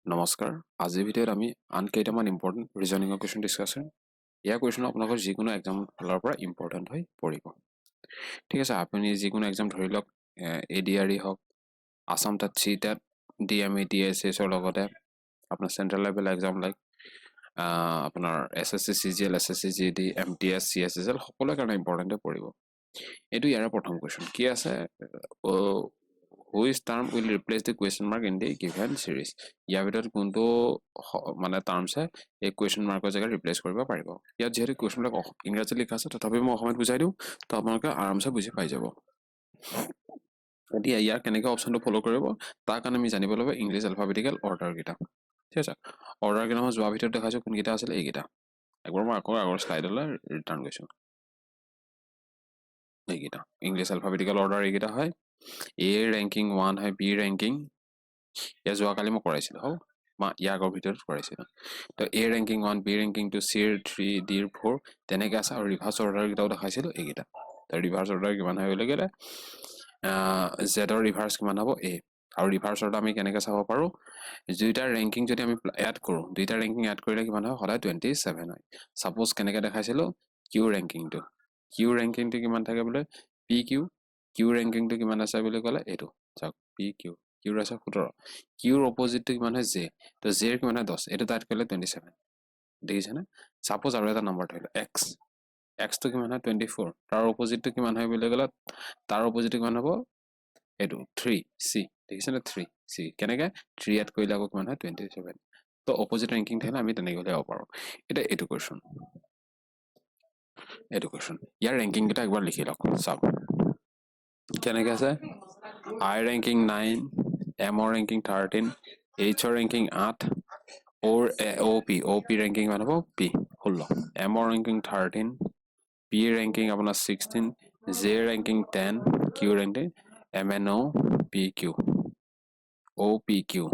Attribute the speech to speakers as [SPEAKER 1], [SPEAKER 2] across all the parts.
[SPEAKER 1] নমস্কাৰ আজিৰ ভিডিঅ'ত আমি আন কেইটামান ইম্পৰ্টেণ্ট ৰিজনিঙৰ কুৱেশ্যন ডিছকাছ কৰিম ইয়াৰ কুৱেশ্যন আপোনালোকৰ যিকোনো এক্সাম ফালৰ পৰা ইম্পৰ্টেণ্ট হৈ পৰিব ঠিক আছে আপুনি যিকোনো এক্সাম ধৰি লওক এডিআৰই হওক Assam TET C TET DME ডিএছএছৰ লগতে আপোনাৰ চেণ্ট্ৰেল লেভেল এক্সাম লাইক আপোনাৰ SSC CGL SSC GD MTS CSSL সকলোৰে কাৰণে ইম্পৰ্টেণ্ট হৈ পৰিব এইটো ইয়াৰ প্ৰথম কুৱেশ্যন কি আছে which term will replace the question mark in the given series ইয়াৰ ভিতৰত কোনটো মানে টাৰ্মছে এই কুৱেশ্যন মাৰ্কৰ জেগাত ৰিপ্লেচ কৰিব পাৰিব ইয়াত যেহেতু কুৱেশ্যনবিলাক ইংৰাজীত লিখা আছে তথাপি মই অসমীয়াত বুজাই দিওঁ তো আপোনালোকে আৰামছে বুজি পাই যাব এতিয়া ইয়াৰ কেনেকৈ অপশ্যনটো ফ'ল' কৰিব তাৰ কাৰণে আমি জানিব লাগিব ইংলিছ এলফাবেটিকেল অৰ্ডাৰকেইটা ঠিক আছে অৰ্ডাৰকেইটা মই যোৱাৰ ভিতৰত দেখাইছোঁ কোনকেইটা আছিলে এইকেইটা একবাৰ মই আকৌ আগৰ শ্লাইডলৈ ৰিটাৰ্ণ গৈছোঁ এইকেইটা ইংলিছ এলফাবেটিকেল অৰ্ডাৰ এইকেইটা হয় এ ৰেংকিং 1 হয় বি ৰেংকিং ইয়াৰ যোৱাকালি মই কৰাইছিলোঁ হওক মই ইয়াৰ আগৰ ভিতৰত কৰাইছিলোঁ তো এ ৰেংকিং 1 বি ৰেংকিং 2 চিৰ 3 ডিৰ 4 তেনেকৈ আছে আৰু ৰিভাৰ্ছ অৰ্ডাৰকেইটাও দেখাইছিলোঁ এইকেইটা তো ৰিভাৰ্ছ অৰ্ডাৰ কিমান হয় বুলি ক'লে জেডৰ ৰিভাৰ্ছ কিমান হ'ব এ আৰু ৰিভাৰ্ছ অৰ্ডাৰ আমি কেনেকৈ চাব পাৰোঁ দুইটা ৰেংকিং যদি আমি এড কৰোঁ দুইটা ৰেংকিং এড কৰিলে কিমান হয় সদায় 27 হয় ছাপ'জ কেনেকৈ দেখাইছিলোঁ কিউ ৰেংকিংটো কিমান থাকে বোলে পি কিউ ৰেংকিংটো কিমান আছে বুলি ক'লে এইটো চাওক পি কিউৰ আছে 17 কিউৰ অপজিটটো কিমান হয় জে তো জেৰ কিমান হয় 10 এইটো তাত কৰিলে 27 দেখিছেনে ছাপ'জ আৰু এটা নম্বৰ ধৰিলোঁ এক্সটো কিমান হয় 24 তাৰ অপজিটটো কিমান হয় বুলি ক'লে তাৰ অপজিটটো কিমান হ'ব এইটো 3 চি দেখিছেনে 3 চি কেনেকৈ 3 এড কৰিলে আকৌ কিমান হয় 27 তো অপজিট ৰেংকিং থাকিলে আমি তেনেকৈ উলিয়াব পাৰোঁ এতিয়া এইটো কুৱেশ্যন ইয়াৰ ৰেংকিংকেইটা একবাৰ লিখি লওক চাওক কেনেকৈ আছে আই ৰেংকিং 9 এমৰ ৰেংকিং 13 এইচৰ ৰেংকিং 8 অ' পি ৰেংকিং কিমান হ'ব পি 16 এমৰ ৰেংকিং 13 পি ৰেংকিং আপোনাৰ 16 J ranking 10 Q ranking M N O' P Q O' P Q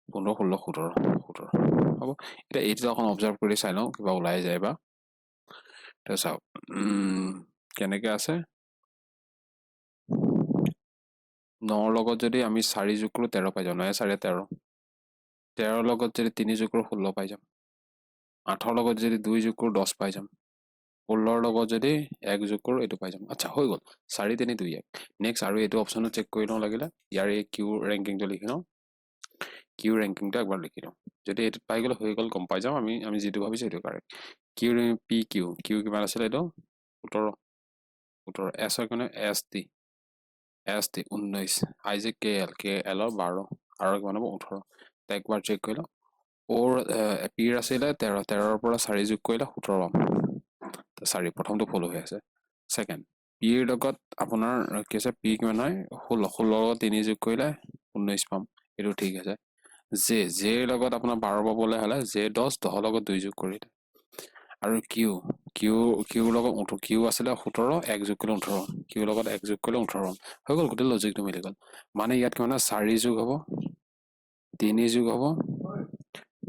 [SPEAKER 1] 15 16 17 হ'ব এতিয়া এইটো অকণ অবজাৰ্ভ কৰি চাই লওঁ কিবা ওলাই যায় বা তো চাওক কেনেকৈ আছে 9ৰ লগত যদি আমি 4 যোগ কৰোঁ 13 পাই যাওঁ 9 4 13 13ৰ লগত যদি 3 যোগ কৰোঁ 16 পাই যাম 8ৰ লগত যদি 2 যোগ কৰোঁ 10 পাই যাম 16ৰ লগত যদি 1 যোগ কৰোঁ এইটো পাই যাম আচ্ছা হৈ গ'ল 4 3 2 1 নেক্সট আৰু এইটো অপশ্যনত চেক কৰি লওঁ লাগিলে ইয়াৰ এই কিউ ৰেংকিংটো লিখি লওঁ কিউ ৰেংকিংটো একবাৰ লিখি লওঁ যদি এইটোত পাই গ'লে হৈ গ'ল গম পাই যাওঁ আমি যিটো ভাবিছোঁ সেইটো কাৰেক্ট কিউ কিমান আছিলে এইটো 17 এছৰ কাৰণে এছ টি 19 আই যে কে এলৰ 12 আৰু কিমান হ'ব 18 একবাৰ চেক কৰি লওঁ অ'ৰ পিৰ আছিলে 13ৰ পৰা 4 যোগ কৰিলে 17 পাম 4 প্ৰথমটো ফ'ল' হৈ আছে ছেকেণ্ড পিৰ লগত আপোনাৰ কি আছে পি কিমান হয় 16 লগত 3 যোগ কৰিলে 19 পাম এইটো ঠিক আছে জেৰ লগত আপোনাৰ 12 পাবলৈ হ'লে জে 10 লগত 2 যোগ কৰিলে আৰু কিউৰ লগত কিউ আছিলে 17 1 যোগ কৰিলে 18 কিউৰ লগত 1 যোগ কৰিলে 18 হৈ গ'ল গোটেই লজিকটো মিলি গ'ল মানে ইয়াত কিমান 4 যোগ হ'ব 3 যোগ হ'ব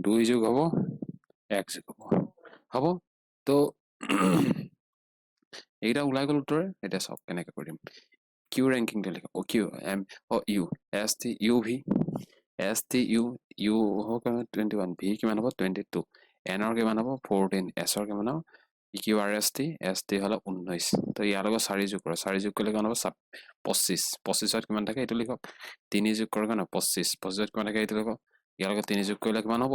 [SPEAKER 1] 2 যোগ হ'ব 1 যোগ হ'ব তো এইটা ওলাই গ'ল উত্তৰে এতিয়া চাওক কেনেকৈ কৰিম কিউ ৰেংকিংটো লিখক ইউ এছ টি ইউ হ'ব কিমান 21 ভি কিমান হ'ব 22 এনৰ কিমান হ'ব 14 এছৰ কিমান হ'ব কিউ আৰ এছ টি হ'লে 19 তো ইয়াৰ লগত 4 যোগ কৰে 4 যোগ কৰিলে কিমান হ'ব 25ত কিমান থাকে এইটো লিখক 3 যোগ কৰে কিমান 25ত কিমান থাকে এইটো লিখক ইয়াৰ লগত 3 যোগ কৰিলে কিমান হ'ব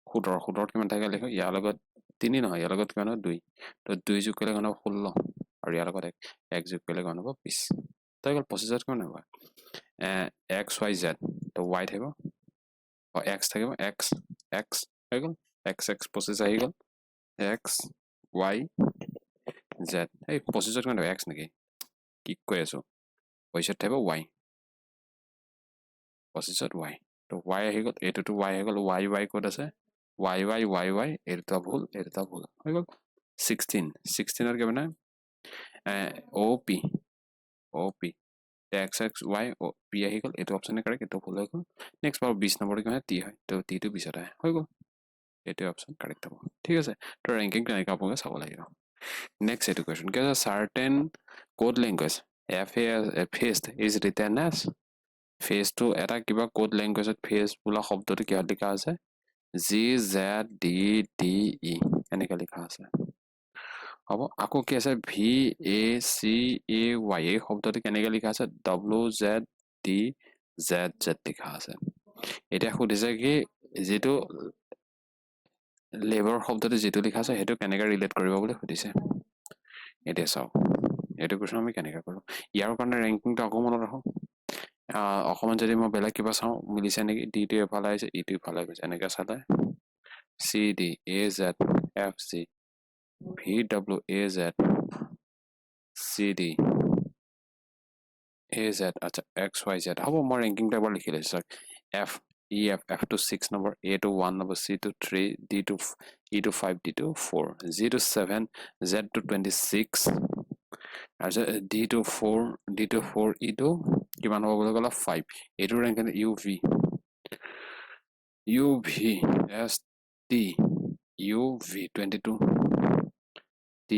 [SPEAKER 1] 17ত কিমান থাকে লিখক ইয়াৰ লগত 3 নহয় ইয়াৰ লগত কিমান হ'ব 2 তো 2 যোগ কৰিলে কিমান হ'ব 16 আৰু ইয়াৰ লগত 1 যোগ কৰিলে কিমান হ'ব 20 তো গ'ল 25ত কিমান হ'ব এক্স ৱাই জেড তো ৱাই থাকিব এক্স থাকিব এক্স হৈ গ'ল এক্স 25 আহি গ'ল এক্স ৱাই জেড এই 25ত কিমান হ'ব এক্স নেকি কি কৈ আছোঁ 25ত থাকিব ৱাই 25ত ৱাই তো ৱাই আহি গ'ল এইটোতো ৱাই আহি গ'ল ৱাই ক'ত আছে ৱাই এই দুটা ভুল হৈ গ'ল 16ৰ কিমান অ' পি এক্স ৱাই পি আহি গ'ল এইটো অপশ্যনে কাৰেক্ট এইটো ভুল হৈ গ'ল নেক্সট বাৰু 20 নম্বৰটো কিমান টি হয় তো টিটো পিছত আহে হৈ গ'ল এইটোৱে অপশ্যন কাৰেক্ট হ'ব ঠিক আছে তো ৰেংকিং তেনেকৈ আপোনালোকে চাব লাগিব নেক্সট এইটো কুৱেশ্যন কি আছে certain code language faced is written as face to এটা কিবা কোড ল্যাঙ্গুয়েজত face বোলা শব্দটো কিহত লিখা আছে GZDDE এনেকৈ লিখা আছে হ'ব আকৌ কি আছে VACAY এই শব্দটো কেনেকৈ লিখা আছে WZDZZ লিখা আছে এতিয়া সুধিছে কি যেটো লেবাৰ শব্দটো যেটো লিখা আছে হেতু কেনেকৈ ৰিলেট কৰিব বুলি সুধিছে এতিয়া চাও এটো কোৱেশ্চন আমি কেনেকৈ কৰো ইয়াৰ কাৰণে ৰেংকিংটো আকৌ মনত ৰাখো অকমান যদি মই বেলেগ কিবা চাও মিলিছে নেকি ডি টো এফালে আহিছে ই টো এফালে গৈছে এনেকৈ চালে CD AZ FC VWAZ CD AZ আচ্ছা XYZ হ'ব মই ৰেংকিংটো এবাৰ লিখি লৈছো F EF F to 6 number A to 1 number C to 3 D to E to 5 D to 4 G to 7 Z to 26 আচ্ছা D to 4 D to 4 E to কিমান হ'ব বুলি ক'লা 5 এটো rank UV UV ST UV 22 T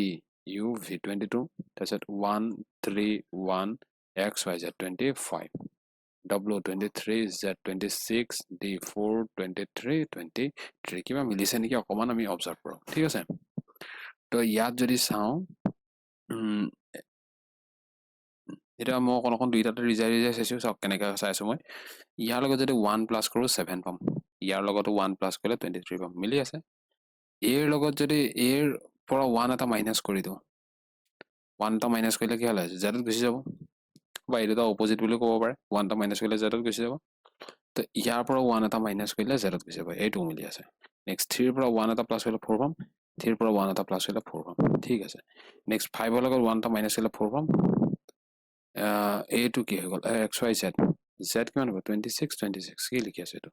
[SPEAKER 1] UV 22 তাৰপিছত 1 3 1 XYZ 25 W23 Z26 D4 23 23 কিবা মিলিছে নেকি অকমান আমি অবজাৰ্ভ কৰো ঠিক আছে তো ইয়াত যদি চাও এটা মই অকন দুইটাতে ৰিজাই চাইছো সব কেনেকা চাইছো মই ইয়াৰ লগত যদি 1 প্লাস কৰো 7 পাম ইয়াৰ লগত 1 প্লাস কৰিলে 23 পাম মিলি আছে এৰ লগত যদি এৰ পৰা 1 এটা মাইনাস কৰি দিও 1 টা মাইনাস কৰিলে কি হল জেডত গুচি যাব বা এটা অপোজিট বুলি ক'ব পাৰে 1 টা মাইনাস কৰিলে জেডত গুচি যাব তো ইয়াৰ পৰা 1 এটা মাইনাস কৰিলে জেডত গুচি যাব এইটো মিলি আছে নেক্সট 3 পৰা 1 এটা প্লাস কৰিলে 4 পাম 3 পৰা 1 এটা প্লাস কৰিলে 4 পাম ঠিক আছে নেক্সট 5 ৰ লগত 1 টা মাইনাস কৰিলে 4 পাম A2 কি হৈ গল XYZ Z কিমান হ'ব 26 26 কি লিখি আছে এটো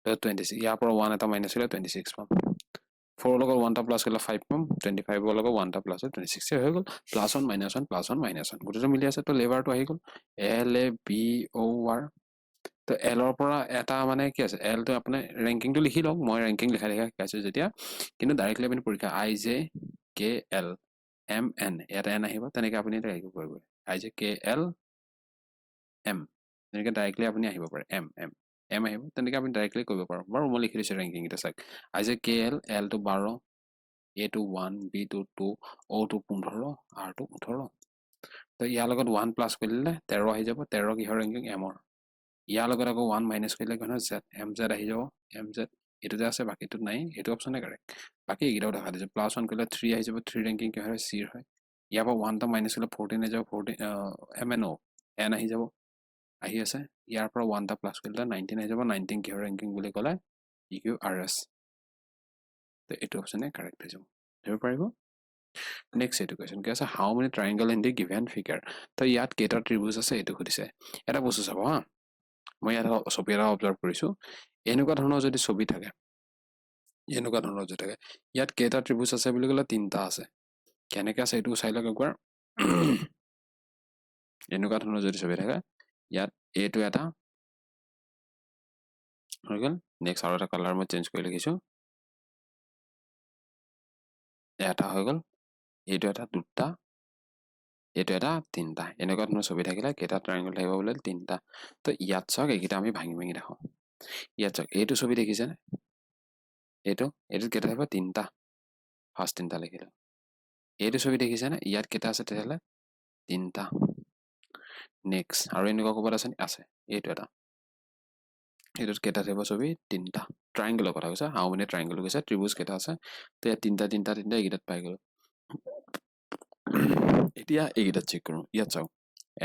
[SPEAKER 1] 26 ইয়াৰ পৰা 1 এটা মাইনাস কৰিলে 26 পাম 4 লগত 1 টা প্লাস কৰিলে 5 পাম 25 ৰ লগত 1 টা প্লাস 26 হৈ গল +1 -1 +1 -1 গুটেটো মিলি আছে তো লেবাৰটো আহি গল LABOR তো L ৰ পৰা এটা মানে কি আছে L তো আপুনি ৰেংকিংটো লিখি লওক মই ৰেংকিং লিখা শিকাইছো যেতিয়া কিন্তু ডাইৰেক্টলি আপুনি পৰীক্ষা IJKL MN এটা n আহিব তেনেকৈ আপুনি এটা লিখিব পাৰিব IJKL M তেনেকৈ ডাইৰেক্টলি আপুনি আহিব পাৰে M আহিব তেনেকৈ আপুনি ডাইৰেক্টলি কৰিব পাৰো বাৰু মই লিখি দিছো ৰেংকিং এটা চাওক IJKL L to 12 A to 1 B to 2 O to 15 R to 18 তো ইয়াৰ লগত 1 প্লাস কৰিলে 13 আহি যাব 13 কিহৰ ৰেংকিং M ৰ ইয়াৰ লগত আকৌ 1 মাইনাস কৰিলে কি হয় Z MZ আহি যাব MZ এটোতে আছে বাকিটো নাই এটো অপচনে কাৰেক্ট বাকি এটাও দেখা দিছে +1 কৰিলে 3 আহি যাব 3 ৰেংকিং কি হয় C হয় ইয়াৰ পৰা 1 টা মাইনাস কৰিলে 14 আহি যাব 14 MNO N আহি যাব আহি আছে ইয়াৰ পৰা 1 টা প্লাস কৰিলে 19 আহি যাব 19 কিহৰ ৰেংকিং বুলি ক'লে EQRS তো এটো অপচনে কাৰেক্ট হৈ যাব ধৰিব পাৰিব নেক্সট এটো কোৱেশ্চন কি আছে how many triangle in the given figure তো ইয়াত কেইটা ত্ৰিভুজ আছে এটো সুধিছে এটা বস্তু চাব হা মই ইয়াত ছবি এটা অবজাৰ্ভ কৰিছো এনেকুৱা ধৰণৰ যদি ছবি থাকে এনেকুৱা ধৰণৰ যদি থাকে ইয়াত কেইটা ত্ৰিভুজ আছে বুলি ক'লে তিনটা আছে কেনেকৈ আছে এটো চাই লওক একবাৰ এনেকুৱা ধৰণৰ যদি ছবি থাকে ইয়াত এটো এটা হৈ গল নেক্সট আৰু এটা কালাৰ মই চেঞ্জ কৰি লিখিছো এটা হৈ গল এটো এটা দুটা এটো এটা তিনটা এনেকুৱা ধৰণৰ ছবি থাকিলে কেইটা ট্ৰায়াঙ্গল থাকিব বলে তিনটা তো ইয়াত চাওক এইকেইটা আমি ভাঙি ভাঙি দেখাও ইয়াত চাওক এইটো ছবি দেখিছেনে এইটো কেইটা থাকিব তিনটা ফাৰ্ষ্ট তিনটা লিখিলো এইটো ছবি দেখিছেনে ইয়াত কেইটা আছে তেতিয়াহলে তিনটা নেক্সট আৰু এনেকুৱা ক'বাত আছে এইটো এটা এটোত কেইটা থাকিব ছবি তিনটা ট্ৰায়াঙ্গলৰ কথা কৈছে হাউ মেনি ট্ৰায়াঙ্গল কৈছে ত্ৰিভুজ কেইটা আছে তো ইয়াত তিনটা এইকেইটাত পাই গলো এতিয়া এইকেইটাত চেক কৰো ইয়াত চাওক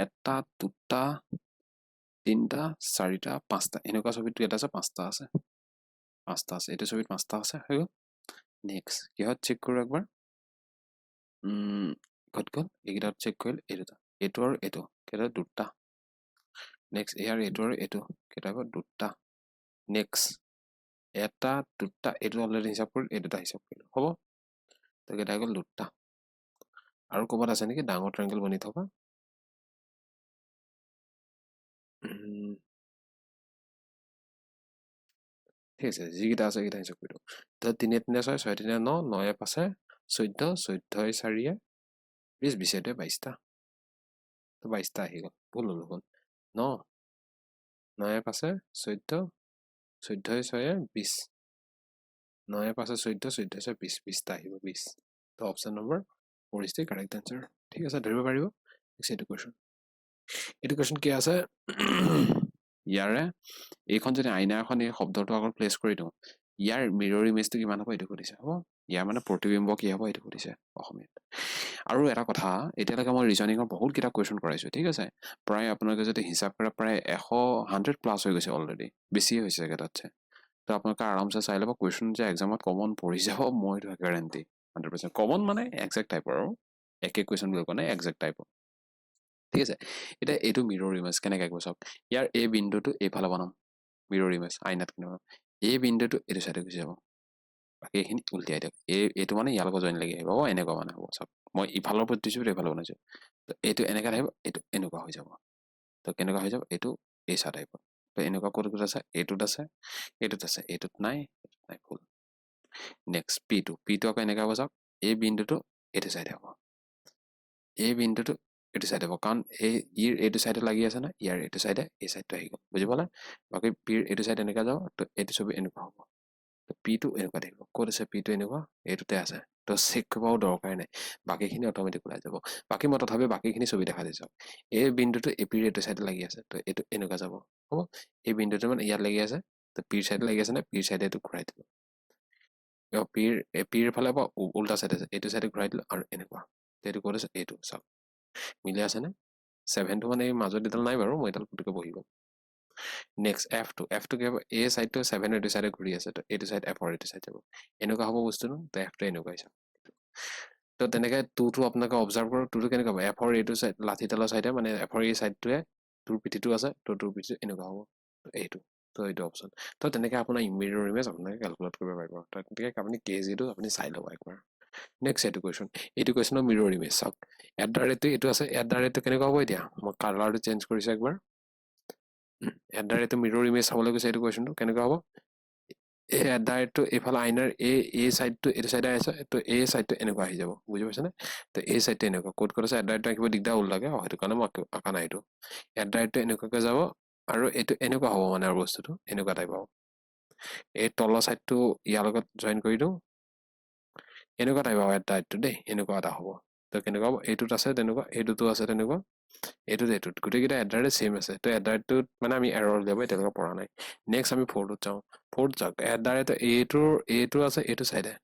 [SPEAKER 1] এটা দুটা তিনটা চাৰিটা পাঁচটা এনেকুৱা ছবিত কেইটা আছে পাঁচটা আছে এইটো ছবিত পাঁচটা আছে হৈ গল নেক্সট কিহত চেক কৰো একবাৰ কত গল এইকেইটাত চেক কৰিল এইটো আৰু এইটো কেইটা দুটা নেক্সট ইয়াৰ এইটো আৰু এইটো কেইটা হ'ব দুটা নেক্সট এটা দুটা এইটো অলৰেডি হিচাপ কৰিল এই দুটা হিচাপ কৰিলো হ'ব তো কেইটা গল দুটা আৰু ক'বাত আছে নেকি ডাঙৰ ট্ৰায়াঙ্গল বনি থকা ঠিক আছে যিকেইটা আছে এইকেইটা হিচাপ কৰি দিওঁ তো 3 3 6 6 3 9 9 5 14 14 4 20 20 22 22টা তো 22টা আহি গ'ল ভুল হ'ল হ'ল 9 9 পাছে 14 14 6 20 9 পাছে 14 14 6 20 20টা আহিব 20 তো option number 4 is the correct answer ঠিক আছে ধৰিব পাৰিব এইটো কুৱেশ্যন কি আছে ইয়াৰে এইখন যদি আইনা এখন এই শব্দটো আগত প্লেচ কৰি দিওঁ ইয়াৰ মিৰৰ ইমেজটো কিমান হ'ব এইটো সুধিছে হ'ব ইয়াৰ মানে প্ৰতিবিম্ব কি হ'ব এইটো সুধিছে অসমীয়াত আৰু এটা কথা এতিয়ালৈকে মই ৰিজনিঙৰ বহুতকেইটা কুৱেশ্যন কৰাইছোঁ ঠিক আছে প্ৰায় আপোনালোকে যদি হিচাপ কৰে প্ৰায় 100 প্লাছ হৈ গৈছে অলৰেডি বেছিয়ে হৈছে চাগে তাতছে তো আপোনালোকে আৰামছে চাই ল'ব কুৱেশ্যন যে এক্সামত কমন পৰি যাব মই এইটো গেৰাণ্টি 100% কমন মানে একজেক্ট টাইপৰ আৰু একে কুৱেশ্যন বুলি কোৱা নাই একজেক্ট টাইপৰ ঠিক আছে এতিয়া এইটো মিৰৰ ইমেজ কেনেকৈ কৰিব চাওক ইয়াৰ এই বিন্দুটো এইফালে বনাম মিৰৰ ইমেজ আইনাত কেনে বনাম এই বিন্দুটো এইটো চাইডে গুচি যাব বাকী এইখিনি উল্টিয়াই দিয়ক এইটো মানে ইয়াৰ লগত জইন লাগি আহিব এনেকুৱা মানে হ'ব চাওক মই ইফালৰ ওপৰত দিছোঁ এইফালে বনাইছোঁ তো এইটো এনেকৈ আহিব এইটো এনেকুৱা হৈ যাব তো কেনেকুৱা হৈ যাব এইটো এই চাইড আহিব তো এনেকুৱা ক'ত ক'ত আছে এইটোত আছে এইটোত নাই ভুল নেক্সট পিটো আকৌ এনেকৈ হ'ব চাওক এই বিন্দুটো এইটো চাইডে হ'ব এই বিন্দুটো এইটো চাইডে হ'ব কাৰণ ইৰ এইটো চাইডে লাগি আছে না ইয়াৰ এইটো চাইডে এই চাইডটো আহি গ'ল বুজি পালে বাকী পিৰ এইটো চাইড এনেকৈ যাব তো এইটো ছবি এনেকুৱা হ'ব তো পিটো এনেকুৱা থাকিব ক'ত আছে পিটো এনেকুৱা এইটোতে আছে তো চেক কৰিবও দৰকাৰ নাই বাকীখিনি অট'মেটিক ওলাই যাব বাকী মই তথাপি বাকীখিনি ছবি দেখাই দিছোঁ এই বিন্দুটো এপিৰ এইটো চাইডে লাগি আছে তো এইটো এনেকুৱা যাব হ'ব এই বিন্দুটো মানে ইয়াত লাগি আছে তো পিৰ চাইডে লাগি আছে নে পিৰ চাইডে এইটো ঘূৰাই দিব পিৰ ফালে পৰা উল্টা চাইড আছে এইটো চাইডে ঘূৰাই দিলোঁ আৰু এনেকুৱা এইটো ক'ত আছে এইটো চাওক মিলি আছেনে 7টো মানে এই মাজত এডাল নাই বাৰু মই এডাল পুটুকৈ বহি গ'ল নেক্সট এফটো কি হ'ব এই চাইডটো 7 এইটো চাইডে ঘূৰি আছে তো এইটো চাইড এফৰ এইটো চাইড যাব এনেকুৱা হ'ব বস্তুটো তো এফটো এনেকুৱা হৈছে তো তেনেকৈ টুটো আপোনালোকে অবজাৰ্ভ কৰক টুটো কেনেকুৱা হ'ব এফৰ এইটো চাইড লাঠিডালৰ চাইডে মানে এফৰ এই চাইডটোৱে টুৰ পিঠিটো আছে তো টুৰ পিঠিটো এনেকুৱা হ'ব এইটো তো এইটো অপশ্যন তো তেনেকৈ আপোনাৰ মিৰৰ ইমেজ আপোনালোকে কেলকুলেট কৰিব পাৰিব তো গতিকে আপুনি কেজিটো আপুনি চাই ল'ব একবাৰ নেক্সট এইটো কুৱেশ্যনৰ মিৰৰ ইমেজ চাওক @ এইটো আছে @ কেনেকুৱা হ'ব এতিয়া মই কালাৰটো চেঞ্জ কৰিছোঁ একবাৰ @ মিৰৰ ইমেজ চাবলৈ গৈছে এইটো কুৱেশ্যনটো কেনেকুৱা হ'ব এই @ এইফালে আইনাৰ এই চাইডটো এইটো চাইডে আছে তো এই চাইডটো এনেকুৱা আহি যাব বুজি পাইছেনে তো এই চাইডটো এনেকুৱা ক'ত আছে @ ৰাখিব দিগদাৰ ওলাগে সেইটো কাৰণে মই আঁকা নাই এইটো টো এনেকুৱাকৈ যাব আৰু এইটো এনেকুৱা হ'ব মানে আৰু বস্তুটো এনেকুৱা টাইপ হ'ব এই তলৰ চাইডটো ইয়াৰ লগত জইন কৰি দিওঁ এনেকুৱা টাইপ হ'ব টো দেই এনেকুৱা এটা হ'ব তো কেনেকুৱা হ'ব এইটোত আছে তেনেকুৱা এইটোতো আছে তেনেকুৱা এইটোত গোটেইকেইটা ছেম আছে তো টোত মানে আমি এৰৰ উলিয়াব এতিয়ালৈকে পৰা নাই নেক্সট আমি ফ'ৰটোত যাওঁ যাওক এইটো আছে এইটো চাইডে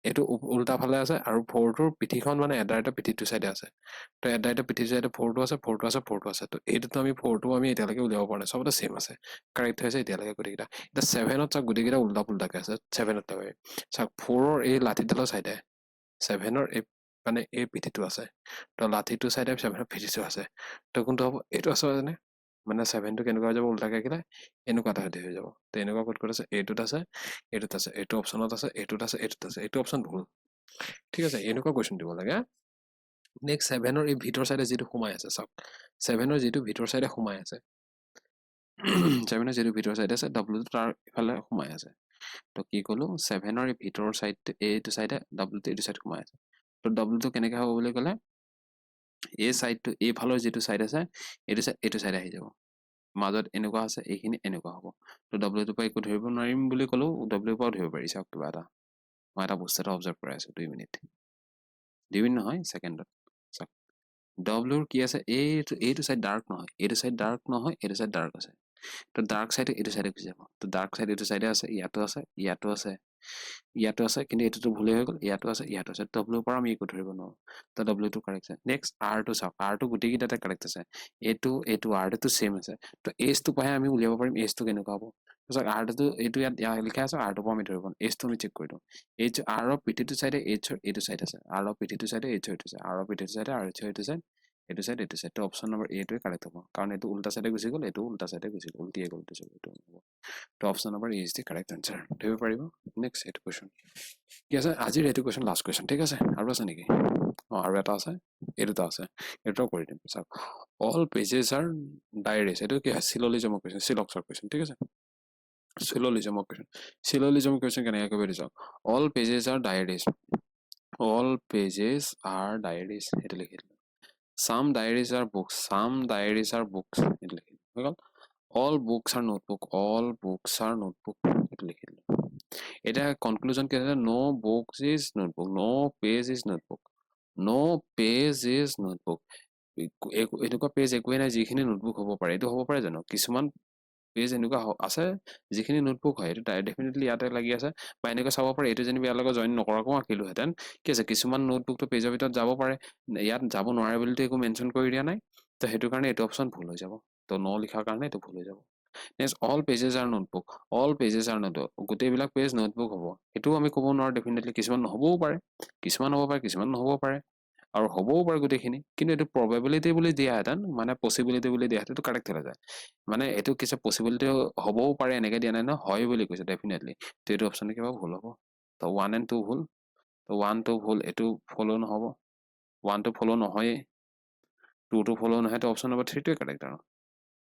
[SPEAKER 1] এইটো উল্টা ফালে আছে আৰু ফ'ৰটোৰ পিঠিখন মানে পিঠিটো চাইডে আছে তো পিঠিটো চাইডে ফ'ৰটো আছে তো এইটোতো আমি ফ'ৰটো আমি এতিয়ালৈকে উলিয়াব পৰা নাই চবতে ছেম আছে কাৰেক্ট হৈছে এতিয়ালৈকে গোটেইকেইটা এতিয়া 7ত চাওক গোটেইকেইটা উল্টা পুল্টাকৈ আছে 7ত চাওক 4ৰ এই লাঠিডালৰ চাইডে 7ৰ এই মানে এই পিঠিটো আছে তো লাঠিটো চাইডে 7ৰ পিঠিটো আছে তো কোনটো হ'ব এইটো আছে মানে 7টো কেনেকুৱা হৈ যাব উল্টাকৈ কিনে এনেকুৱা এটা হৈ যাব তো এনেকুৱা ক'ত আছে এইটোত আছে এইটো অপশ্যনত আছে এইটোত আছে এইটো অপশ্যন ভুল ঠিক আছে এনেকুৱা কুৱেশ্যন দিব লাগে নেক্সট 7ৰ এই ভিতৰ চাইডে যিটো সোমাই আছে চাওক 7ৰ যিটো ভিতৰ চাইডে সোমাই আছে 7ৰ যিটো ভিতৰ চাইডে আছে ডাব্লুটো তাৰ ইফালে সোমাই আছে তো কি ক'লো 7ৰ এই ভিতৰ চাইডটো এইটো চাইডে ডাব্লুটো এইটো চাইড সোমাই আছে তো ডাব্লুটো কেনেকৈ হ'ব বুলি ক'লে এই চাইডটো এইফালৰ যিটো চাইড আছে এইটো চাইড আহি যাব মাজত এনেকুৱা আছে এইখিনি এনেকুৱা হ'ব তো ডাব্লুটোৰ পৰা একো ধৰিব নোৱাৰিম বুলি ক'লেও ডাব্লুৰ পৰাও ধৰিব পাৰি চাওক কিবা এটা মই এটা বস্তু এটা অবজাৰ্ভ কৰি আছোঁ 2 মিনিট নহয় ছেকেণ্ডত চাওক ডাব্লুৰ কি আছে এইটো চাইড ডাৰ্ক নহয় এইটো চাইড ডাৰ্ক নহয় এইটো চাইড ডাৰ্ক আছে তো ডাৰ্ক চাইড এইটো চাইডে গুচি যাব তো ডাৰ্ক চাইড এইটো চাইডে আছে ইয়াতো আছে কিন্তু এইটোতো ভুলেই হৈ গ'ল ইয়াতো আছে ডাব্লুৰ পৰা আমি একো ধৰিব নোৱাৰোঁ তো ডাব্লুটো কাৰেক্ট আছে নেক্সট আৰটো চাওক আৰটো গোটেইকেইটাতে কাৰেক্ট আছে এইটো আৰটো ছেম আছে তো এইচটো পাহে আমি উলিয়াব পাৰিম এইচটো কেনেকুৱা হ'ব চাওক আৰটো এইটো ইয়াত লিখা আছে আৰটোৰ পৰা আমি ধৰিব এইচটো আমি চেক কৰি দিওঁ আৰৰ পিঠিটো চাইডে এইচৰ এইটো চাইড আছে আৰৰ পিঠিটো চাইডে এইচৰ এইটো চাইড আৰৰ পিঠিটো চাইডে আৰু এইটো চাইড তো অপশ্যন নম্বৰ এইটোৱে কাৰেক্ট হ'ব কাৰণ এইটো উল্টা চাইডে গুচি গ'ল এইটো উল্টা চাইডে গুচি গ'ল উল্টিয়ে গ'ল এইটো হ'ব তো option number is the correct answer ধৰিব পাৰিব নেক্সট এইটো কুৱেশ্যন কি আছে আজিৰ এইটো কুৱেশ্যন লাষ্ট কুৱেশ্যন ঠিক আছে আৰু আছে নেকি আৰু এটা আছে এই দুটা আছে এইটোও কৰি দিম চাওক অল পেজেছ আৰ ডায়েৰিজ এইটো কি হয় চিললিজমৰ কুৱেশ্যন চিলক্সৰ কুৱেশ্যন ঠিক আছে চিললিজমৰ কুৱেশ্যন কেনেকৈ কৰিব দিছোঁ অল পেজেছ আৰ ডায়েৰিজ সেইটো লিখি দিলোঁ some diaries are books, some diaries are books, এইটো লিখিলো হৈ গ'ল all books are notebook, all books are notebook, এইটো লিখিলো এটা কনক্লুজন কি আছে no books is notebook, no page is notebook, no page is notebook, এনেকুৱা পেজ একোৱে নাই যিখিনি নোটবুক হ'ব পাৰে এইটো হ'ব পাৰে জানো কিছুমান পেজ এনেকুৱা আছে যিখিনি নোটবুক হয় এইটো ডেফিনেটলি ইয়াতে লাগি আছে বা এনেকৈ চাব পাৰে এইটো যেনিবা ইয়াৰ লগত জইন নকৰাকো আঁকিলোহেঁতেন কি আছে কিছুমান নোটবুকটো পেজৰ ভিতৰত যাব পাৰে ইয়াত যাব নোৱাৰে বুলিতো একো মেনশ্যন কৰি দিয়া নাই তো সেইটো কাৰণে এইটো অপশ্যন ভুল হৈ যাব তো ন লিখাৰ কাৰণে এইটো ভুল হৈ যাব next all pages R notebook all pages R notebook গোটেইবিলাক পেজ নোটবুক হ'ব সেইটোও আমি ক'ব নোৱাৰোঁ ডেফিনেটলি কিছুমান নহ'বও পাৰে কিছুমান হ'ব পাৰে কিছুমান নহ'ব পাৰে আৰু হ'বও পাৰে গোটেইখিনি কিন্তু এইটো প্ৰবেবিলিটি বুলি দিয়াহেঁতেন মানে পচিবিলিটি বুলি দিয়াহেঁতেন এইটো কাৰেক্ট হৈ যায় মানে এইটো কিছু পচিবিলিটি হ'বও পাৰে এনেকৈ দিয়া নাই ন হয় বুলি কৈছে ডেফিনেটলি তো এইটো অপশ্যন কিবা ভুল হ'ব তো 1 and 2 ভুল তো 1 2 ভুল এইটো ফ'ল' নহ'ব 1 2 ফ'ল' নহয়েই 2 2 ফ'ল' নহয় তো অপশ্যন নম্বৰ 3টোৱে কাৰেক্ট আৰু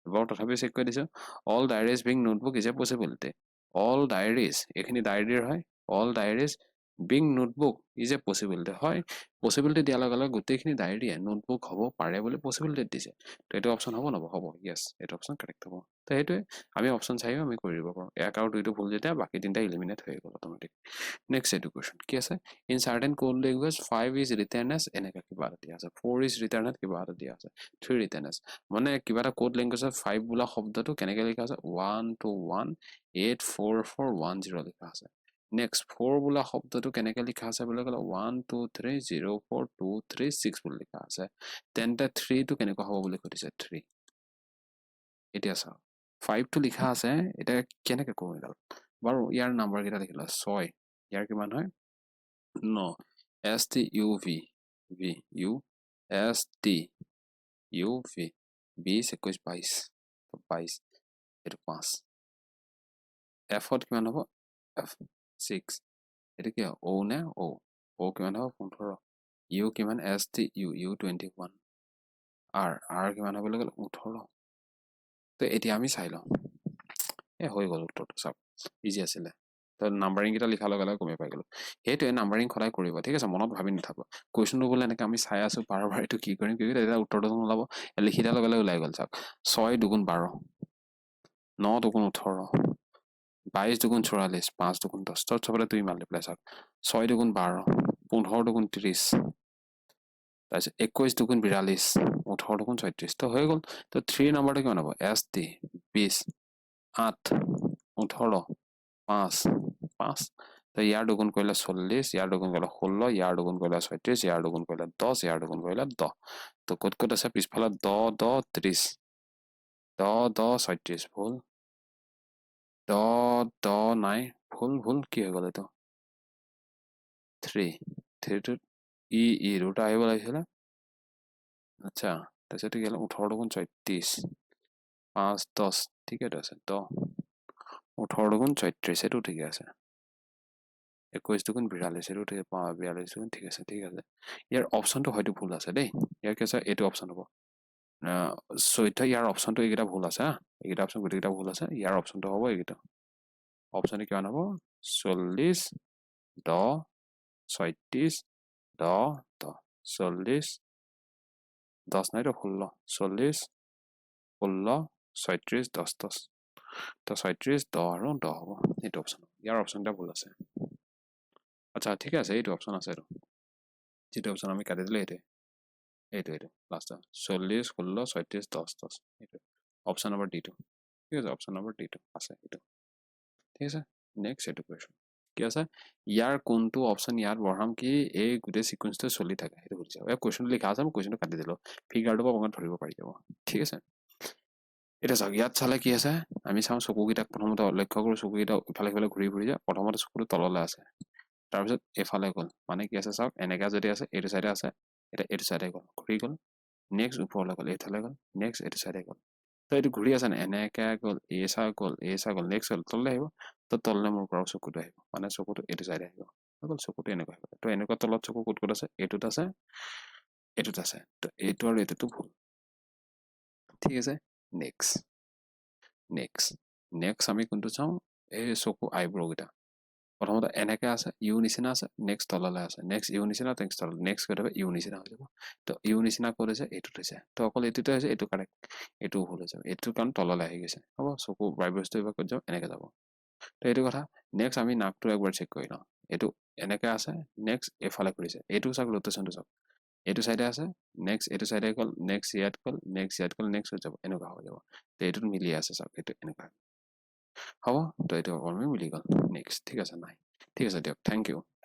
[SPEAKER 1] বাৰু তথাপিও চেক কৰি দিছোঁ all diaries being notebook is a possibility all diaries এইখিনি ডায়েৰীৰ হয় all diaries being notebook is a possibility হয় পচিবিলিটি দিয়াৰ লগে লগে গোটেইখিনি ডায়েৰীয়ে নোটবুক হ'ব পাৰে বুলি পচিবিলিটি দিছে তো এইটো অপশ্যন হ'ব নহ'ব হ'ব য়েছ এইটো অপশ্যন কাৰেক্ট হ'ব তো সেইটোৱে আমি অপশ্যন চাইও আমি কৰি দিব পাৰোঁ 1 আৰু 2টো ভুল যেতিয়া বাকী 3টা ইলিমিনেট হৈ গ'ল অট'মেটিক নেক্সট এইটো কুৱেশ্যন কি আছে in certain code language 5 is return as এনেকৈ কিবা এটা দিয়া আছে 4 ইজ ৰিটাৰ্ণ এজ কিবা এটা দিয়া আছে 3 ৰিটাৰ্ণ এজ মানে কিবা এটা কোড লেংগুৱেজত 5 বোলা শব্দটো কেনেকৈ লিখা আছে 1 2 1 8 4 4 1 0 লিখা আছে নেক্সট 4 বোলা শব্দটো কেনেকৈ লিখা আছে বুলি ক'লে 1 2 3 0 4 2 3 6 বুলি লিখা আছে তেন্তে 3টো কেনেকুৱা হ'ব বুলি সুধিছে 3 এতিয়া চাওক 5টো লিখা আছে এতিয়া কেনেকৈ কৰোঁ এডাল বাৰু ইয়াৰ নাম্বাৰকেইটা লিখিলোঁ 6 ইয়াৰ কিমান হয় 9 s T u v v u s T u v 20 21 22 22 এইটো 5 এফত কিমান হ'ব এফ 6 এইটো কি হয় অ' নে অ' কিমান হ'ব 15 ইউ কিমান এছ টি ইউ ইউ 21 আৰ কিমান হ'বলৈ গ'লে 18 তো এতিয়া আমি চাই লওঁ হৈ গ'ল উত্তৰটো চাওক ইজি আছিলে তো নাম্বাৰিংকেইটা লিখাৰ লগে লগে গমেই পাই গ'লোঁ সেইটোৱে নাম্বাৰিং সদায় কৰিব ঠিক আছে মনত ভাবি নাথাকো কুৱেশ্যনটো বোলে এনেকৈ আমি চাই আছোঁ বাৰ এইটো কি কৰিম তেতিয়া উত্তৰটো ওলাব লিখি দিয়াৰ লগে লগে ওলাই গ'ল চাওক 6 2 12 9 2 18 22 2 44 5 2 10 তো চবতে তুমি মাল্টিপ্লাই চাওক 6 2 12 15 2 30 তাৰপিছত 21 2 42 18 2 36 তো হৈ গ'ল তো 3 নম্বৰটো কিমান হ'ব এছ টি 20 8 18 5 5 তো ইয়াৰ দুগুণ কৰিলে 40 ইয়াৰ দুগুণ কৰিলে 16 ইয়াৰ দুগুণ কৰিলে 36 ইয়াৰ দুগুণ কৰিলে 10 ইয়াৰ দুগুণ কৰিলে 10 তো ক'ত ক'ত আছে পিছফালে 10 10 30 10 10 36 ভুল 10 10 নাই ভুল কি হৈ গ'ল এইটো 3 3টোত ই দুটা আহিব লাগিছিলে আচ্ছা তাৰপিছত কি হ'ল 18 দুগুণ 36 5 10 ঠিকেইটো আছে 10 18 দুগুণ 36 এইটো ঠিকে আছে 21 দুগুণ 42 এইটো ঠিক 42 দুগুণ ঠিক আছে ইয়াৰ অপশ্যনটো হয়তো ভুল আছে দেই ইয়াৰ কি আছে এইটো অপশ্যন হ'ব 14 ইয়াৰ অপশ্যনটো এইকেইটা ভুল আছে এইকেইটা অপশ্যন গোটেইকেইটা ভুল আছে ইয়াৰ অপশ্যনটো হ'ব এইকেইটা অপশ্যনটো কিমান হ'ব 40 10 36 10 10 40 10 নাইতো 16 40 16 36 10 10 তো 36 10 আৰু 10 হ'ব এইটো অপশ্যন ইয়াৰ অপশ্যনটা ভুল আছে আচ্ছা ঠিক আছে এইটো অপশ্যন আছে এইটো যিটো অপশ্যন আমি কাটি দিলোঁ এইটো লাষ্টত 40 16 36 10 10 এইটো অপশ্যন নম্বৰ ডিটো ঠিক আছে অপশ্যন নম্বৰ ডিটো আছে এইটো ঠিক আছে নেক্সট এইটো কুৱেশ্যন কি আছে ইয়াৰ কোনটো অপশ্যন ইয়াত বঢ়াম কি এই গোটেই চিকুৱেঞ্চটো চলি থাকে সেইটো সুধিছে এই কুৱেশ্যনটো লিখা আছে মই কুৱেশ্যনটো কাটি দিলোঁ ফিগাৰটো পৰা অকণমান ধৰিব পাৰি যাব ঠিক আছে এতিয়া চাওক ইয়াত চালে কি আছে আমি চাওঁ চকুকেইটাক প্ৰথমতে লক্ষ্য কৰোঁ চকুকেইটা ইফালে সিফালে ঘূৰি ফুৰি যায় প্ৰথমতে চকুটো তললৈ আছে তাৰপিছত এইফালে গ'ল মানে কি আছে চাওক এনেকা যদি আছে এইটো চাইডে আছে এতিয়া এইটো চাইডে গ'ল ঘূৰি গ'ল নেক্সট ওপৰলৈ গ'ল এইফালে গ'ল নেক্সট এইটো চাইডে গ'ল তো এইটো ঘূৰি আছে নে এনেকৈ গ'ল এই চা গ'ল নেক্সট গ'ল তললৈ আহিব তো তললৈ মোৰ পৰা চকুটো আহিব মানে চকুটো এইটো চাইডে আহিব গ'ল চকুটো এনেকুৱা আহিব তো এনেকুৱা তলত চকু ক'ত আছে এইটোত আছে তো এইটো আৰু এইটোতো ভুল ঠিক আছে নেক্সট আমি কোনটো চাওঁ এই চকু আইব্ৰ'কেইটা প্ৰথমতে এনেকৈ আছে ইউ নিচিনা আছে নেক্সট তললৈ আছে নেক্সট ইউ নিচিনা নেক্সট তললৈ নেক্সট কৰি ইউ নিচিনা হৈ যাব তো ইউ নিচিনা কৰিছে এইটোত হৈছে তো অকল এইটোতে হৈছে এইটো কাৰেক্ট এইটোও ভুল হৈ যাব এইটোৰ কাৰণ তললৈ আহি গৈছে হ'ব চকু ব্ৰাইব্ৰেছটো এইবাৰ কৰি যাওঁ এনেকৈ যাব তো এইটো কথা নেক্সট আমি নাকটো একবাৰ চেক কৰি লওঁ এইটো এনেকৈ আছে নেক্সট এইফালে কৰিছে এইটো চাওক ৰোটেশ্যনটো চাওক এইটো চাইডে আছে নেক্সট এইটো চাইডে গ'ল নেক্সট ইয়াত গ'ল নেক্সট হৈ যাব এনেকুৱা হৈ যাব তো এইটোত মিলি আছে চাওক এইটো এনেকুৱা হ'ব তো এইটো অকণমান মিলি গ'ল নেক্সট ঠিক আছে নাই ঠিক আছে দিয়ক থেংক ইউ